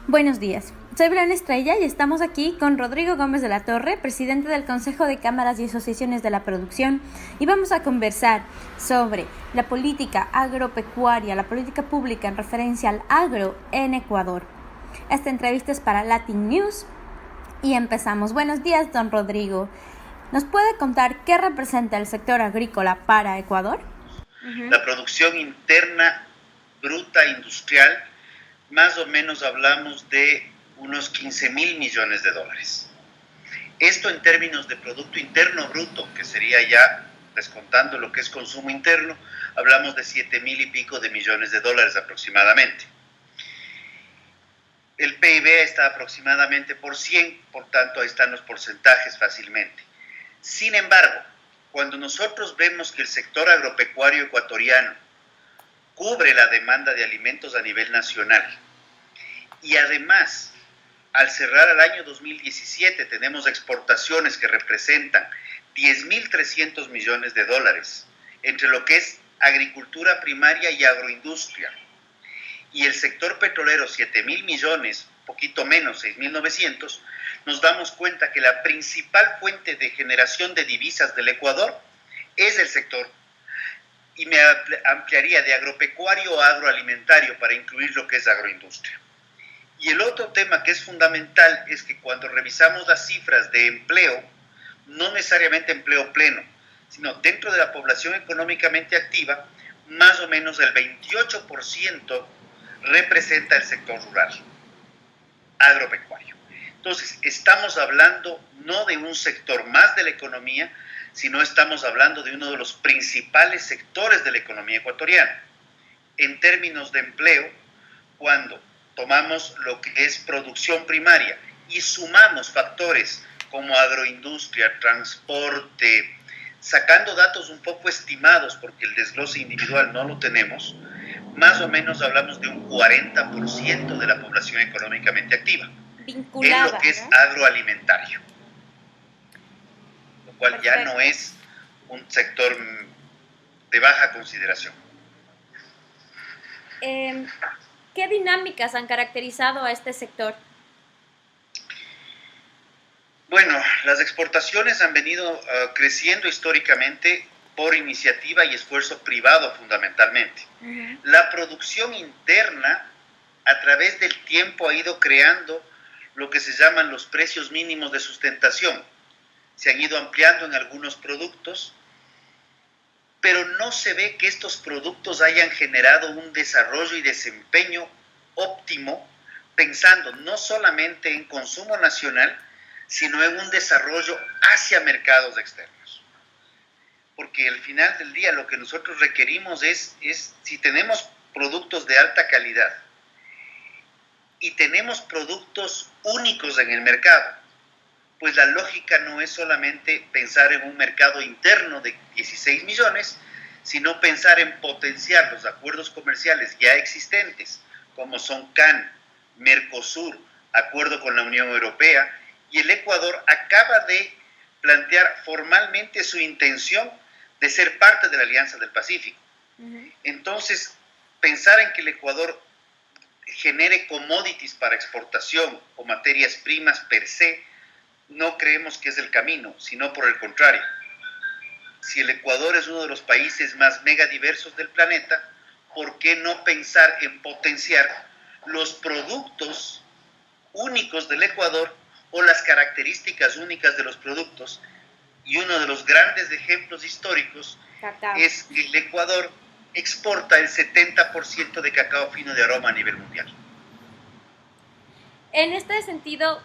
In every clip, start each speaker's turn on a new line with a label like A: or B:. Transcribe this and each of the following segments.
A: Buenos días, soy Belén Estrella y estamos aquí con Rodrigo Gómez de la Torre, presidente del Consejo de Cámaras y Asociaciones de la Producción, y vamos a conversar sobre la política agropecuaria, la política pública en referencia al agro en Ecuador. Esta entrevista es para Latin News y empezamos. Buenos días, don Rodrigo. ¿Nos puede contar qué representa el sector agrícola para Ecuador?
B: La producción interna bruta industrial, más o menos hablamos de unos 15.000 millones de dólares. Esto en términos de Producto Interno Bruto, que sería ya descontando lo que es consumo interno, hablamos de 7.000 y pico de millones de dólares aproximadamente. El PIB está aproximadamente por 100, por tanto ahí están los porcentajes fácilmente. Sin embargo, cuando nosotros vemos que el sector agropecuario ecuatoriano cubre la demanda de alimentos a nivel nacional y además, al cerrar el año 2017, tenemos exportaciones que representan 10.300 millones de dólares entre lo que es agricultura primaria y agroindustria, y el sector petrolero 7.000 millones, poquito menos, 6.900, nos damos cuenta que la principal fuente de generación de divisas del Ecuador es el sector, y me ampliaría de agropecuario a agroalimentario para incluir lo que es agroindustria. Y el otro tema que es fundamental es que cuando revisamos las cifras de empleo, no necesariamente empleo pleno, sino dentro de la población económicamente activa, más o menos el 28% representa el sector rural, agropecuario. Entonces, estamos hablando no de un sector más de la economía, sino estamos hablando de uno de los principales sectores de la economía ecuatoriana. En términos de empleo, cuando tomamos lo que es producción primaria y sumamos factores como agroindustria, transporte, sacando datos un poco estimados porque el desglose individual no lo tenemos, más o menos hablamos de un 40% de la población económicamente activa
A: Vinculada,
B: en lo que es
A: ¿no?
B: agroalimentario, lo cual
A: Perfecto.
B: ya no es un sector de baja consideración.
A: ¿Qué dinámicas han caracterizado a este sector?
B: Bueno, las exportaciones han venido creciendo históricamente por iniciativa y esfuerzo privado fundamentalmente. La producción interna a través del tiempo ha ido creando lo que se llaman los precios mínimos de sustentación. Se han ido ampliando en algunos productos, pero no se ve que estos productos hayan generado un desarrollo y desempeño óptimo, pensando no solamente en consumo nacional, sino en un desarrollo hacia mercados externos. Porque al final del día lo que nosotros requerimos es si tenemos productos de alta calidad y tenemos productos únicos en el mercado, pues la lógica no es solamente pensar en un mercado interno de 16 millones, sino pensar en potenciar los acuerdos comerciales ya existentes, como son CAN, Mercosur, acuerdo con la Unión Europea, y el Ecuador acaba de plantear formalmente su intención de ser parte de la Alianza del Pacífico. Entonces, pensar en que el Ecuador genere commodities para exportación o materias primas per se, no creemos que es el camino, sino por el contrario. Si el Ecuador es uno de los países más megadiversos del planeta, ¿por qué no pensar en potenciar los productos únicos del Ecuador o las características únicas de los productos? Y uno de los grandes ejemplos históricos es que el Ecuador exporta el 70% de cacao fino de aroma a nivel mundial.
A: En este sentido,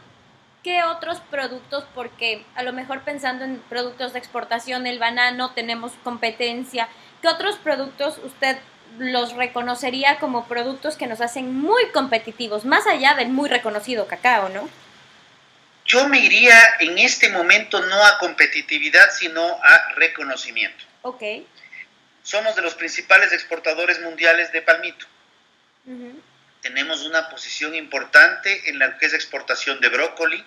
A: ¿qué otros productos? Porque a lo mejor pensando en productos de exportación, el banano, tenemos competencia. ¿Qué otros productos usted los reconocería como productos que nos hacen muy competitivos, más allá del muy reconocido cacao, ¿no?
B: Yo me iría en este momento no a competitividad, sino a reconocimiento.
A: Ok.
B: Somos de los principales exportadores mundiales de palmito. Tenemos una posición importante en la que es exportación de brócoli,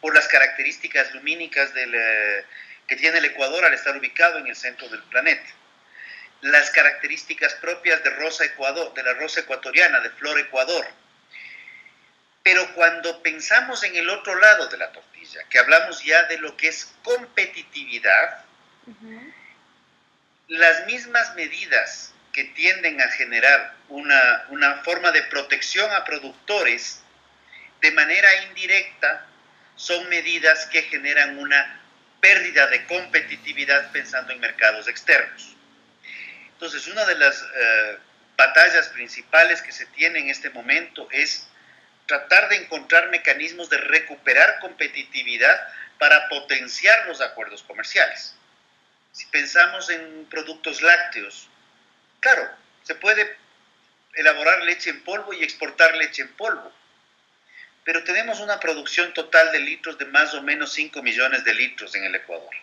B: por las características lumínicas que tiene el Ecuador al estar ubicado en el centro del planeta. Las características propias de rosa Ecuador, de la rosa ecuatoriana, de flor Ecuador. Pero cuando pensamos en el otro lado de la tortilla, que hablamos ya de lo que es competitividad, las mismas medidas que tienden a generar una forma de protección a productores, de manera indirecta, son medidas que generan una pérdida de competitividad pensando en mercados externos. Entonces, una de las batallas principales que se tiene en este momento es tratar de encontrar mecanismos de recuperar competitividad para potenciar los acuerdos comerciales. Si pensamos en productos lácteos, claro, se puede elaborar leche en polvo y exportar leche en polvo, pero tenemos una producción total de litros de más o menos 5 millones de litros en el Ecuador.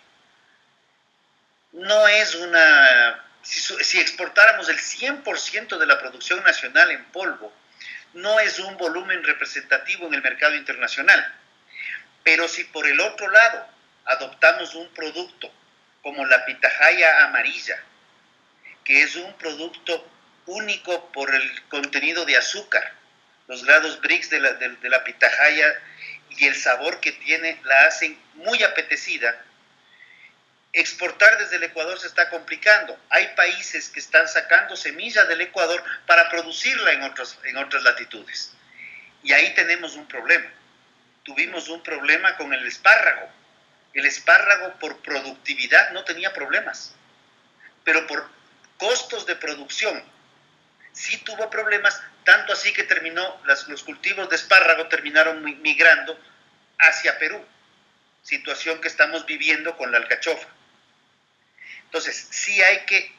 B: No es una... Si exportáramos el 100% de la producción nacional en polvo, no es un volumen representativo en el mercado internacional. Pero si por el otro lado adoptamos un producto como la pitahaya amarilla, que es un producto único por el contenido de azúcar, los grados Brix de la pitahaya y el sabor que tiene la hacen muy apetecida, exportar desde el Ecuador se está complicando. Hay países que están sacando semillas del Ecuador para producirla en otras latitudes. Y ahí tenemos un problema. Tuvimos un problema con el espárrago. El espárrago por productividad no tenía problemas, pero por costos de producción sí tuvo problemas, tanto así que los cultivos de espárrago terminaron migrando hacia Perú, situación que estamos viviendo con la alcachofa. Entonces, sí hay que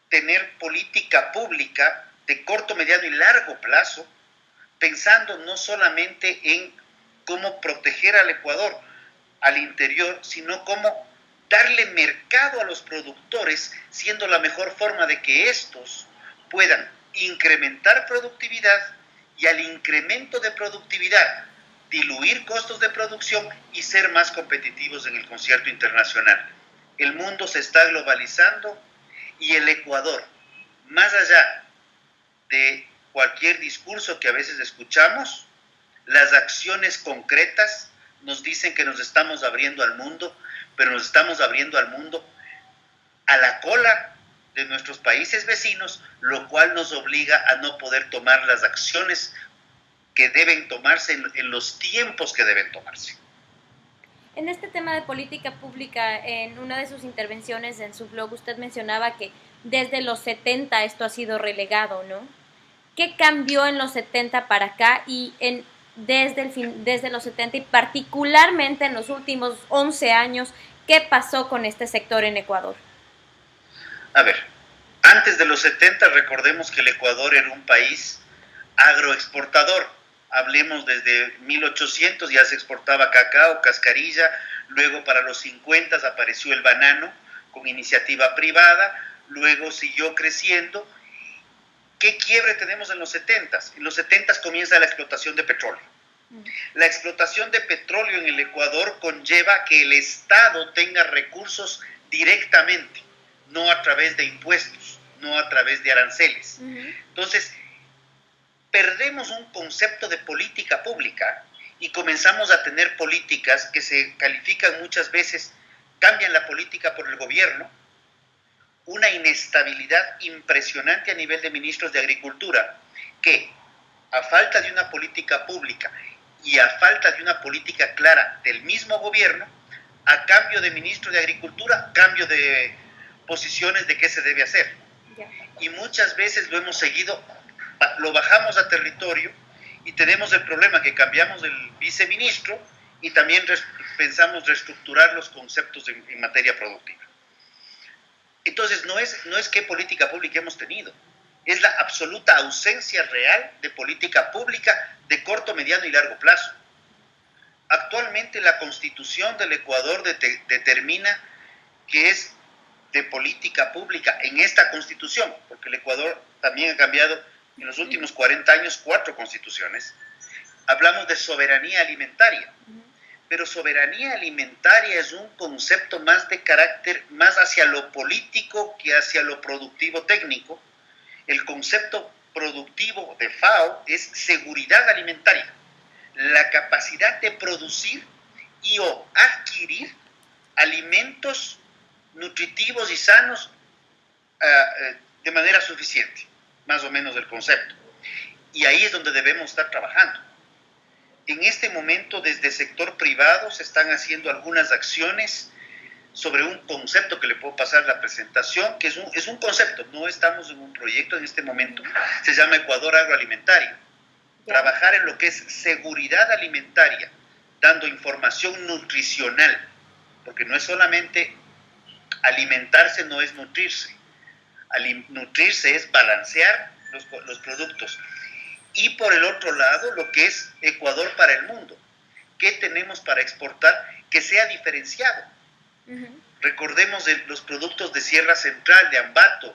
B: tener política pública de corto, mediano y largo plazo, pensando no solamente en cómo proteger al Ecuador al interior, sino cómo darle mercado a los productores, siendo la mejor forma de que estos puedan incrementar productividad y al incremento de productividad diluir costos de producción y ser más competitivos en el concierto internacional. El mundo se está globalizando y el Ecuador, más allá de cualquier discurso que a veces escuchamos, las acciones concretas nos dicen que nos estamos abriendo al mundo, pero nos estamos abriendo al mundo a la cola de nuestros países vecinos, lo cual nos obliga a no poder tomar las acciones que deben tomarse en los tiempos que deben tomarse.
A: En este tema de política pública, en una de sus intervenciones en su blog, usted mencionaba que desde los 70 esto ha sido relegado, ¿no? ¿Qué cambió en los 70 para acá y desde los 70 y particularmente en los últimos 11 años, qué pasó con este sector en Ecuador?
B: A ver, antes de los 70 recordemos que el Ecuador era un país agroexportador. Hablemos desde 1800 ya se exportaba cacao, cascarilla, luego para los 50 apareció el banano con iniciativa privada, luego siguió creciendo. ¿Qué quiebre tenemos en los 70? En los 70 comienza la explotación de petróleo. La explotación de petróleo en el Ecuador conlleva que el Estado tenga recursos directamente, no a través de impuestos, no a través de aranceles. Entonces, perdemos un concepto de política pública y comenzamos a tener políticas que se califican muchas veces, cambian la política por el gobierno, una inestabilidad impresionante a nivel de ministros de Agricultura, que a falta de una política pública y a falta de una política clara del mismo gobierno, a cambio de ministro de Agricultura, cambio de posiciones de qué se debe hacer. Y muchas veces lo hemos seguido, lo bajamos a territorio y tenemos el problema que cambiamos el viceministro y también pensamos reestructurar los conceptos en materia productiva. Entonces, no es qué política pública hemos tenido, es la absoluta ausencia real de política pública de corto, mediano y largo plazo. Actualmente la Constitución del Ecuador determina que es de política pública en esta Constitución, porque el Ecuador también ha cambiado en los últimos 40 años 4 constituciones. Hablamos de soberanía alimentaria, pero soberanía alimentaria es un concepto más de carácter, más hacia lo político que hacia lo productivo técnico. El concepto productivo de FAO es seguridad alimentaria, la capacidad de producir y o adquirir alimentos nutritivos y sanos de manera suficiente, más o menos el concepto. Y ahí es donde debemos estar trabajando. En este momento, desde el sector privado, se están haciendo algunas acciones sobre un concepto que le puedo pasar la presentación, que es un concepto, no estamos en un proyecto en este momento, se llama Ecuador Agroalimentario. Trabajar en lo que es seguridad alimentaria, dando información nutricional, porque no es solamente alimentarse, no es nutrirse. Nutrirse es balancear los productos. Y por el otro lado, lo que es Ecuador para el mundo. ¿Qué tenemos para exportar que sea diferenciado? Recordemos los productos de Sierra Central, de Ambato,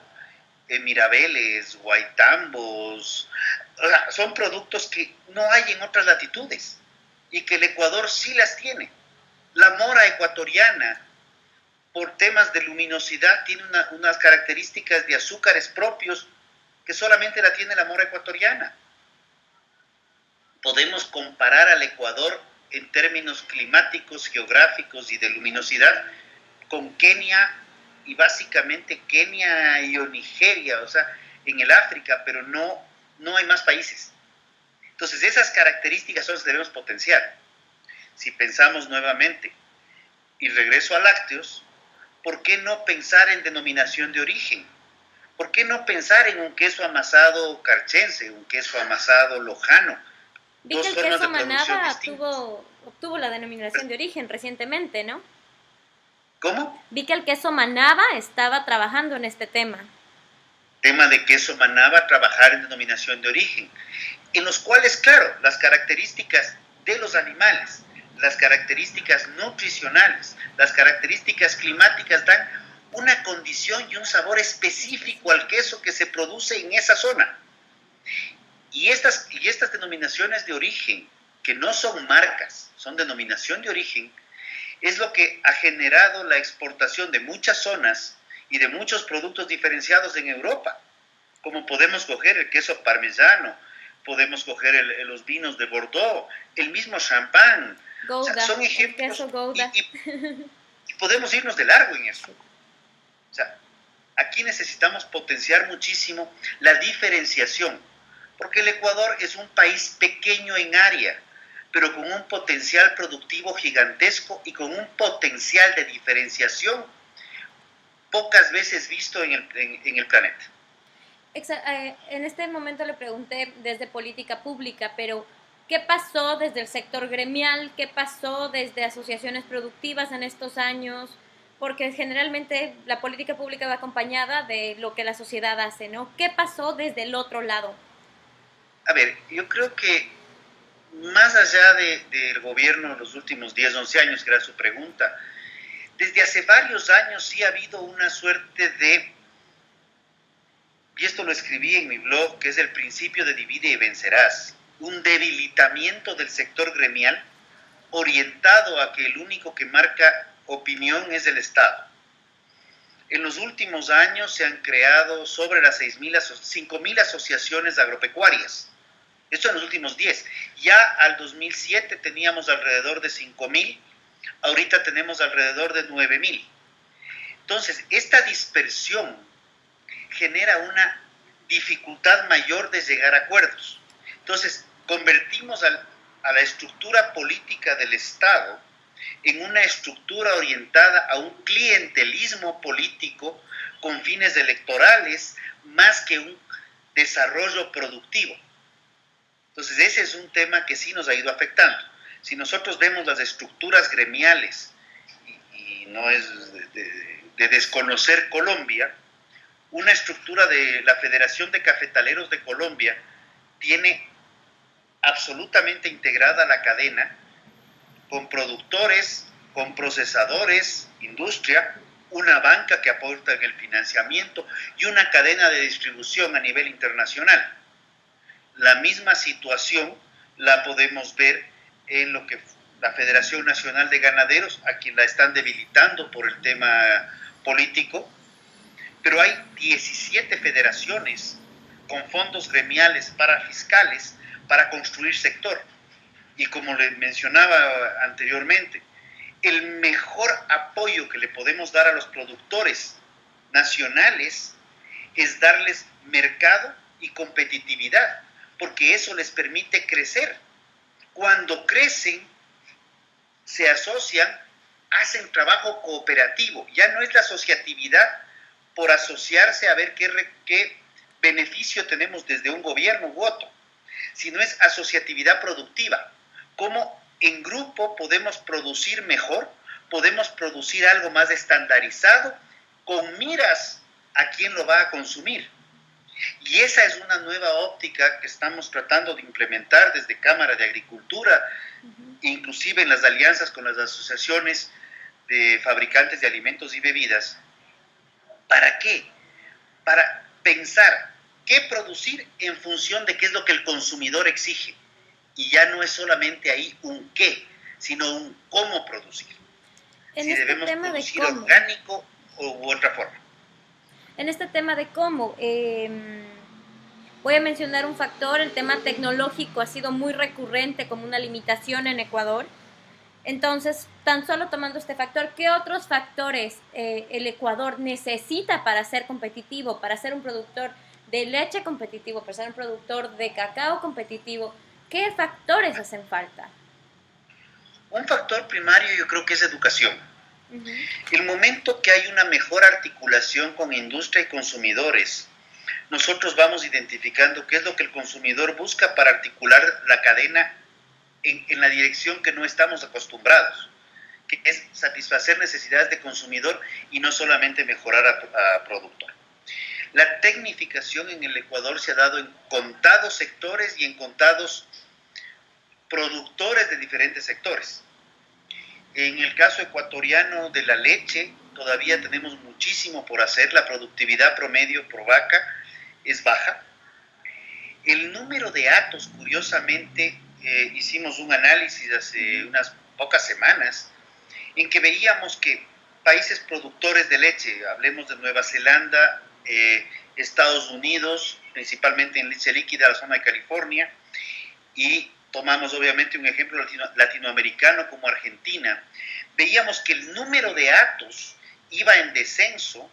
B: Mirabeles, Guaitambos, son productos que no hay en otras latitudes y que el Ecuador sí las tiene. La mora ecuatoriana, por temas de luminosidad, tiene unas características de azúcares propios que solamente la tiene la mora ecuatoriana. Podemos comparar al Ecuador en términos climáticos, geográficos y de luminosidad con Kenia, y básicamente Kenia y Nigeria, o sea, en el África, pero no hay más países. Entonces, esas características son las que debemos potenciar. Si pensamos nuevamente, y regreso a lácteos, ¿por qué no pensar en denominación de origen? ¿Por qué no pensar en un queso amasado carchense, un queso amasado lojano?
A: Vi que el queso Manaba obtuvo la denominación de origen recientemente, ¿no?
B: ¿Cómo?
A: Vi que el queso Manaba estaba trabajando en este tema.
B: Tema de queso Manaba, trabajar en denominación de origen, en los cuales, claro, las características de los animales, las características nutricionales, las características climáticas dan una condición y un sabor específico al queso que se produce en esa zona. Y estas denominaciones de origen, que no son marcas, son denominación de origen, es lo que ha generado la exportación de muchas zonas y de muchos productos diferenciados en Europa, como podemos coger el queso parmesano, podemos coger los vinos de Bordeaux, el mismo champán.
A: Gouda,
B: o sea, son ejemplos,
A: el queso Gouda.
B: Y podemos irnos de largo en eso. O sea, aquí necesitamos potenciar muchísimo la diferenciación, porque el Ecuador es un país pequeño en área, pero con un potencial productivo gigantesco y con un potencial de diferenciación pocas veces visto en el planeta.
A: En este momento le pregunté desde política pública, pero ¿qué pasó desde el sector gremial? ¿Qué pasó desde asociaciones productivas en estos años? Porque generalmente la política pública va acompañada de lo que la sociedad hace, ¿no? ¿Qué pasó desde el otro lado?
B: A ver, yo creo que más allá del gobierno en los últimos 10, 11 años, que era su pregunta, desde hace varios años sí ha habido una suerte de, y esto lo escribí en mi blog, que es el principio de divide y vencerás, un debilitamiento del sector gremial orientado a que el único que marca opinión es el Estado. En los últimos años se han creado sobre las 5.000 asociaciones agropecuarias. Esto en los últimos 10. Ya al 2007 teníamos alrededor de 5.000, ahorita tenemos alrededor de 9.000. Entonces, esta dispersión genera una dificultad mayor de llegar a acuerdos. Entonces, convertimos a la estructura política del Estado en una estructura orientada a un clientelismo político con fines electorales más que un desarrollo productivo. Entonces, ese es un tema que sí nos ha ido afectando. Si nosotros vemos las estructuras gremiales, y no es de desconocer Colombia, una estructura de la Federación de Cafetaleros de Colombia tiene absolutamente integrada la cadena con productores, con procesadores, industria, una banca que aporta en el financiamiento y una cadena de distribución a nivel internacional. La misma situación la podemos ver en lo que la Federación Nacional de Ganaderos, a quien la están debilitando por el tema político, pero hay 17 federaciones con fondos gremiales para fiscales para construir sector. Y como le mencionaba anteriormente, el mejor apoyo que le podemos dar a los productores nacionales es darles mercado y competitividad, porque eso les permite crecer. Cuando crecen, se asocian, hacen trabajo cooperativo. Ya no es la asociatividad por asociarse a ver qué beneficio tenemos desde un gobierno u otro, sino es asociatividad productiva. Cómo en grupo podemos producir mejor, podemos producir algo más estandarizado con miras a quién lo va a consumir. Y esa es una nueva óptica que estamos tratando de implementar desde Cámara de Agricultura, inclusive en las alianzas con las asociaciones de fabricantes de alimentos y bebidas. ¿Para qué? Para pensar qué producir en función de qué es lo que el consumidor exige. Y ya no es solamente ahí un qué, sino un cómo producir. Si debemos producir orgánico u otra forma.
A: En este tema de cómo, voy a mencionar un factor, el tema tecnológico ha sido muy recurrente como una limitación en Ecuador. Entonces, tan solo tomando este factor, ¿qué otros factores el Ecuador necesita para ser competitivo, para ser un productor de leche competitivo, para ser un productor de cacao competitivo? ¿Qué factores hacen falta?
B: Un factor primario yo creo que es educación. El momento que hay una mejor articulación con industria y consumidores, nosotros vamos identificando qué es lo que el consumidor busca para articular la cadena en la dirección que no estamos acostumbrados, que es satisfacer necesidades de consumidor y no solamente mejorar a productor. La tecnificación en el Ecuador se ha dado en contados sectores y en contados productores de diferentes sectores. En el caso ecuatoriano de la leche, todavía tenemos muchísimo por hacer. La productividad promedio por vaca es baja. El número de hatos, curiosamente, hicimos un análisis hace unas pocas semanas en que veíamos que países productores de leche, hablemos de Nueva Zelanda, Estados Unidos, principalmente en leche líquida, la zona de California, y tomamos obviamente un ejemplo latinoamericano como Argentina, veíamos que el número de hatos iba en descenso,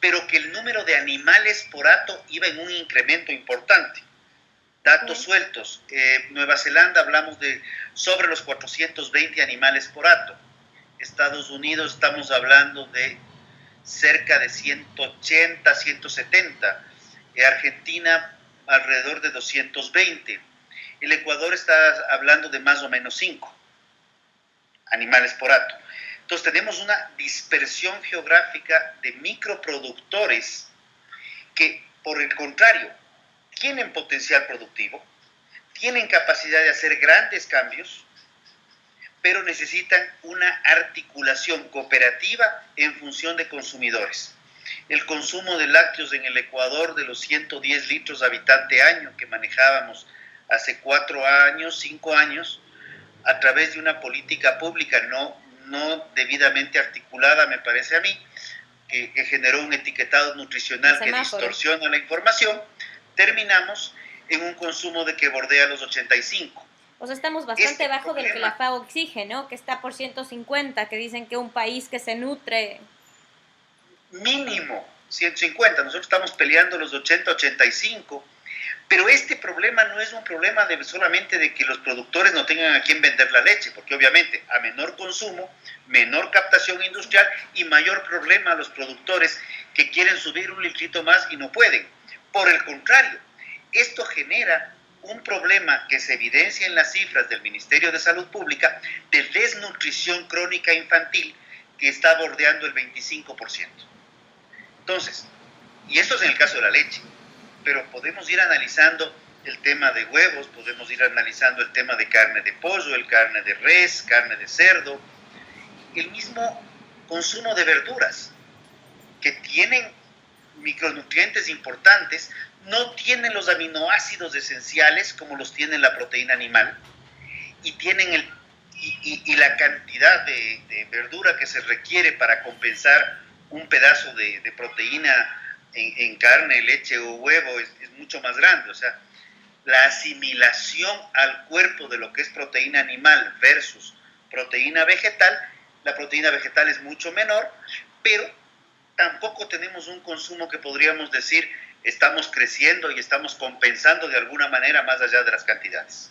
B: pero que el número de animales por hato iba en un incremento importante. Datos sueltos, Nueva Zelanda hablamos de sobre los 420 animales por hato. Estados Unidos estamos hablando de cerca de 180, 170. Argentina alrededor de 220. El Ecuador está hablando de más o menos 5 animales por hato. Entonces tenemos una dispersión geográfica de microproductores que, por el contrario, tienen potencial productivo, tienen capacidad de hacer grandes cambios, pero necesitan una articulación cooperativa en función de consumidores. El consumo de lácteos en el Ecuador de los 110 litros habitante año que manejábamos hace 4 años, 5 años, a través de una política pública no debidamente articulada, me parece a mí, que generó un etiquetado nutricional que distorsiona la información, terminamos en un consumo de que bordea los 85.
A: O sea, estamos bastante bajo de lo que la FAO exige, ¿no? Que está por 150, que dicen que un país que se nutre...
B: Mínimo 150, nosotros estamos peleando los 80, 85, pero este problema no es un problema solamente de que los productores no tengan a quién vender la leche, porque obviamente a menor consumo, menor captación industrial y mayor problema a los productores que quieren subir un litrito más y no pueden. Por el contrario, esto genera un problema que se evidencia en las cifras del Ministerio de Salud Pública de desnutrición crónica infantil que está bordeando el 25%. Entonces, y esto es en el caso de la leche, pero podemos ir analizando el tema de huevos, podemos ir analizando el tema de carne de pollo, el carne de res, carne de cerdo, el mismo consumo de verduras, que tienen micronutrientes importantes, no tienen los aminoácidos esenciales como los tiene la proteína animal, y tienen la cantidad de verdura que se requiere para compensar un pedazo de proteína en carne, leche o huevo es mucho más grande. O sea, la asimilación al cuerpo de lo que es proteína animal versus proteína vegetal, la proteína vegetal es mucho menor, pero tampoco tenemos un consumo que podríamos decir estamos creciendo y estamos compensando de alguna manera más allá de las cantidades.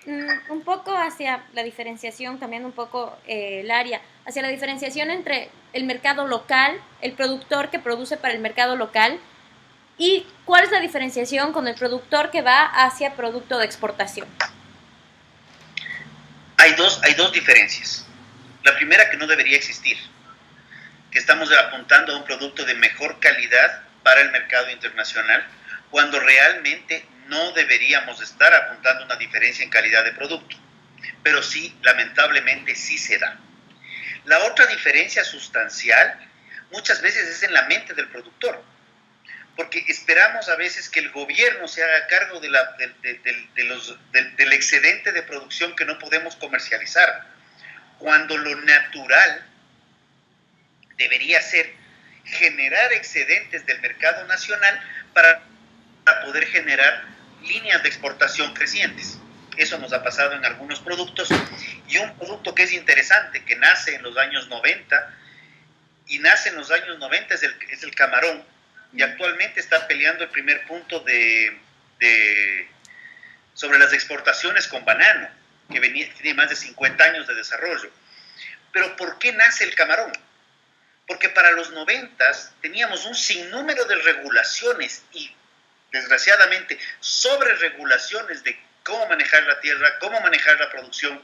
A: Un poco hacia la diferenciación, cambiando un poco el área, hacia la diferenciación entre el mercado local, el productor que produce para el mercado local, y cuál es la diferenciación con el productor que va hacia producto de exportación.
B: Hay dos diferencias. La primera, que no debería existir, que estamos apuntando a un producto de mejor calidad para el mercado internacional, cuando realmente no deberíamos estar apuntando a una diferencia en calidad de producto, pero sí, lamentablemente, sí se da. La otra diferencia sustancial muchas veces es en la mente del productor, porque esperamos a veces que el gobierno se haga cargo del excedente de producción que no podemos comercializar, cuando lo natural debería ser generar excedentes del mercado nacional para poder generar líneas de exportación crecientes. Eso nos ha pasado en algunos productos, y un producto que es interesante, que nace en los años 90, y nace en los años 90 es el camarón, y actualmente está peleando el primer punto sobre las exportaciones con banano, que tiene más de 50 años de desarrollo. Pero ¿por qué nace el camarón? Porque para los 90 teníamos un sinnúmero de regulaciones y, desgraciadamente, sobreregulaciones de cómo manejar la tierra, cómo manejar la producción,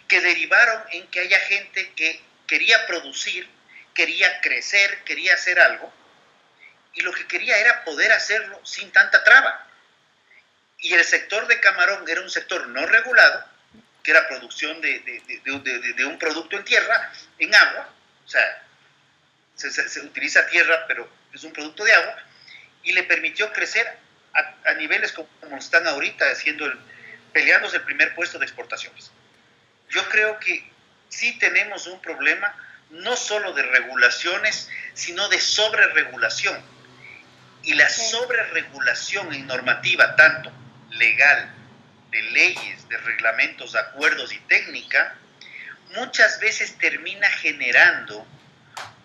B: que derivaron en que haya gente que quería producir, quería crecer, quería hacer algo, y lo que quería era poder hacerlo sin tanta traba. Y el sector de camarón era un sector no regulado, que era producción de un producto en tierra, en agua, o sea, se utiliza tierra, pero es un producto de agua, y le permitió crecer a niveles como están ahorita, peleándose el primer puesto de exportaciones. Yo creo que sí tenemos un problema, no solo de regulaciones, sino de sobreregulación. Y la sobreregulación en normativa, tanto legal, de leyes, de reglamentos, de acuerdos y técnica, muchas veces termina generando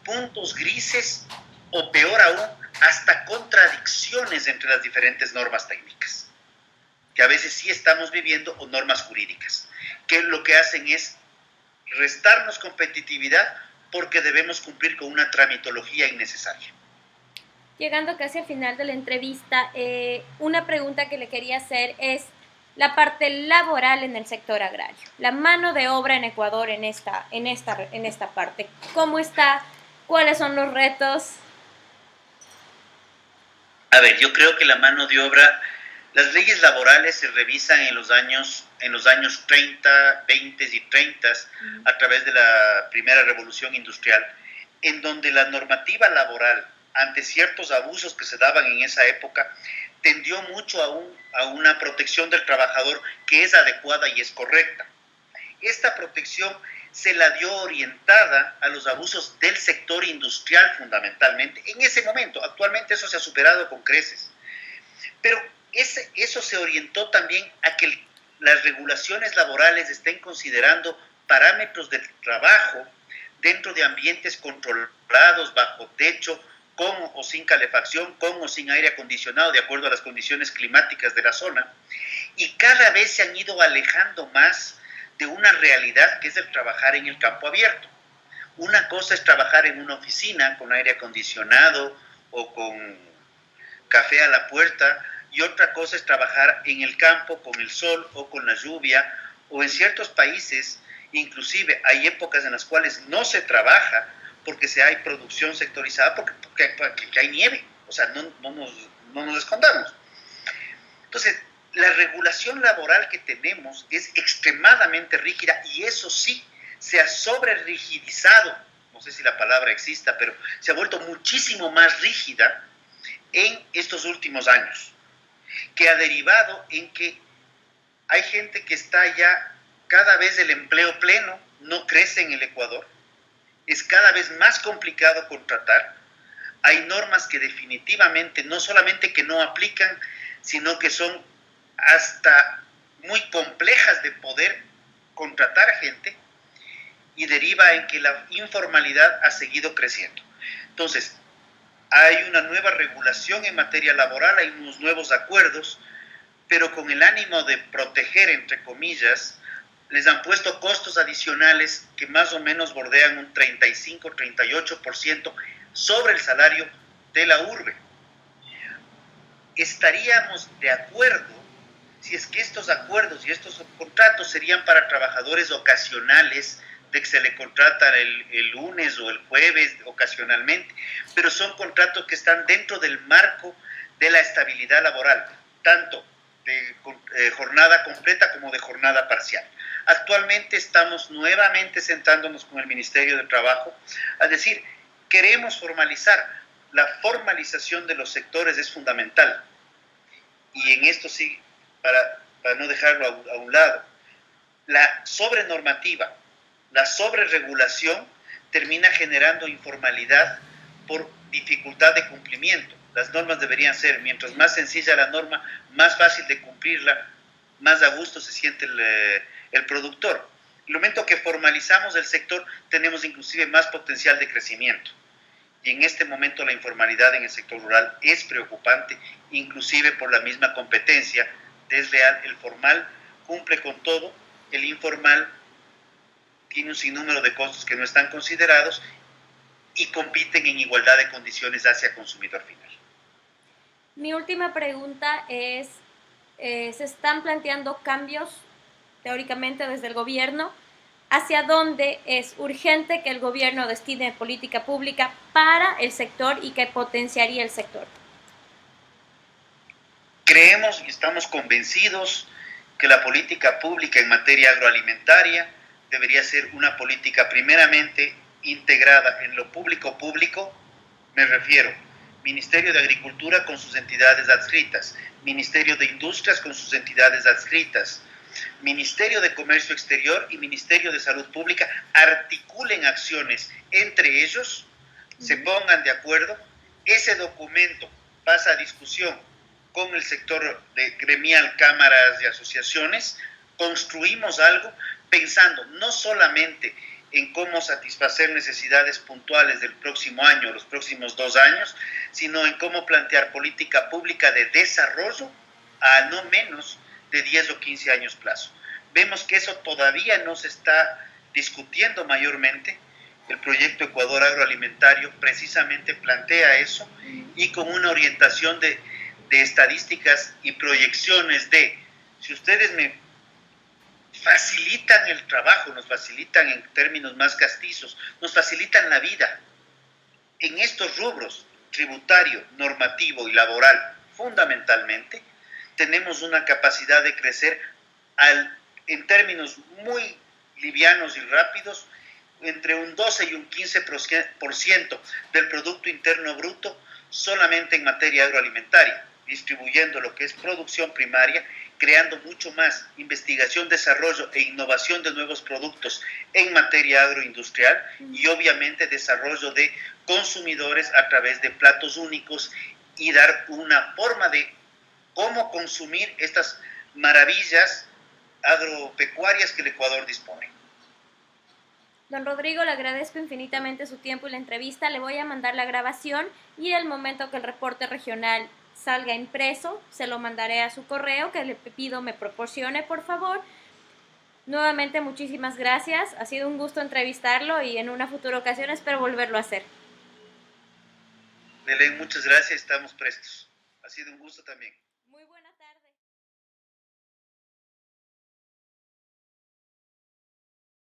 B: puntos grises, o peor aún, hasta contradicciones entre las diferentes normas técnicas, que a veces sí estamos viviendo, o normas jurídicas, que lo que hacen es restarnos competitividad porque debemos cumplir con una tramitología innecesaria.
A: Llegando casi al final de la entrevista, una pregunta que le quería hacer es la parte laboral en el sector agrario, la mano de obra en Ecuador en esta parte. ¿Cómo está? ¿Cuáles son los retos?
B: A ver, yo creo que la mano de obra, las leyes laborales se revisan en los años 30, 20 y 30 a través de la primera revolución industrial, en donde la normativa laboral, ante ciertos abusos que se daban en esa época, tendió mucho a una protección del trabajador que es adecuada y es correcta. Esta protección se la dio orientada a los abusos del sector industrial fundamentalmente en ese momento. Actualmente eso se ha superado con creces. Pero eso se orientó también a que las regulaciones laborales estén considerando parámetros de trabajo dentro de ambientes controlados, bajo techo, con o sin calefacción, con o sin aire acondicionado, de acuerdo a las condiciones climáticas de la zona, y cada vez se han ido alejando más de una realidad que es el trabajar en el campo abierto. Una cosa es trabajar en una oficina con aire acondicionado o con café a la puerta, y otra cosa es trabajar en el campo con el sol o con la lluvia, o en ciertos países, inclusive hay épocas en las cuales no se trabaja porque hay producción sectorizada, porque hay nieve, o sea, no nos escondamos. Entonces, la regulación laboral que tenemos es extremadamente rígida, y eso sí, se ha sobre-rigidizado, no sé si la palabra exista, pero se ha vuelto muchísimo más rígida en estos últimos años, que ha derivado en que hay gente que está ya, cada vez el empleo pleno no crece en el Ecuador, es cada vez más complicado contratar, hay normas que definitivamente no solamente que no aplican, sino que son hasta muy complejas de poder contratar gente, y deriva en que la informalidad ha seguido creciendo. Entonces, hay una nueva regulación en materia laboral, hay unos nuevos acuerdos, pero con el ánimo de proteger, entre comillas, les han puesto costos adicionales que más o menos bordean un 35-38% sobre el salario de la urbe. Estaríamos de acuerdo si es que estos acuerdos y estos contratos serían para trabajadores ocasionales, de que se le contrata el lunes o el jueves ocasionalmente, pero son contratos que están dentro del marco de la estabilidad laboral, tanto de jornada completa como de jornada parcial. Actualmente estamos nuevamente sentándonos con el Ministerio de Trabajo a decir, queremos formalizar. La formalización de los sectores es fundamental. Y en esto sí, para no dejarlo a un lado, la sobrenormativa, la sobreregulación termina generando informalidad por dificultad de cumplimiento. Las normas deberían ser, mientras más sencilla la norma, más fácil de cumplirla, más a gusto se siente el productor. En el momento que formalizamos el sector, tenemos inclusive más potencial de crecimiento. Y en este momento la informalidad en el sector rural es preocupante, inclusive por la misma competencia desleal. El formal cumple con todo, el informal tiene un sinnúmero de costos que no están considerados y compiten en igualdad de condiciones hacia consumidor final.
A: Mi última pregunta es, ¿se están planteando cambios teóricamente desde el gobierno? ¿Hacia dónde es urgente que el gobierno destine política pública para el sector y que potenciaría el sector?
B: Creemos y estamos convencidos que la política pública en materia agroalimentaria debería ser una política primeramente integrada en lo público, me refiero, Ministerio de Agricultura con sus entidades adscritas, Ministerio de Industrias con sus entidades adscritas, Ministerio de Comercio Exterior y Ministerio de Salud Pública articulen acciones entre ellos, se pongan de acuerdo, ese documento pasa a discusión con el sector de gremial, cámaras y asociaciones, construimos algo pensando no solamente en cómo satisfacer necesidades puntuales del próximo año, los próximos 2 años, sino en cómo plantear política pública de desarrollo a no menos de 10 o 15 años plazo. Vemos que eso todavía no se está discutiendo mayormente. El proyecto Ecuador Agroalimentario precisamente plantea eso y con una orientación de estadísticas y proyecciones de, si ustedes me facilitan el trabajo, nos facilitan en términos más castizos, nos facilitan la vida en estos rubros, tributario, normativo y laboral, fundamentalmente, tenemos una capacidad de crecer en términos muy livianos y rápidos, entre un 12 y un 15% del Producto Interno Bruto solamente en materia agroalimentaria, distribuyendo lo que es producción primaria, creando mucho más investigación, desarrollo e innovación de nuevos productos en materia agroindustrial y obviamente desarrollo de consumidores a través de platos únicos y dar una forma de cómo consumir estas maravillas agropecuarias que el Ecuador dispone.
A: Don Rodrigo, le agradezco infinitamente su tiempo y la entrevista. Le voy a mandar la grabación y el momento que el reporte regional salga impreso, se lo mandaré a su correo, que le pido me proporcione, por favor. Nuevamente, muchísimas gracias. Ha sido un gusto entrevistarlo y en una futura ocasión espero volverlo a hacer.
B: Belén, muchas gracias. Estamos prestos. Ha sido un gusto también.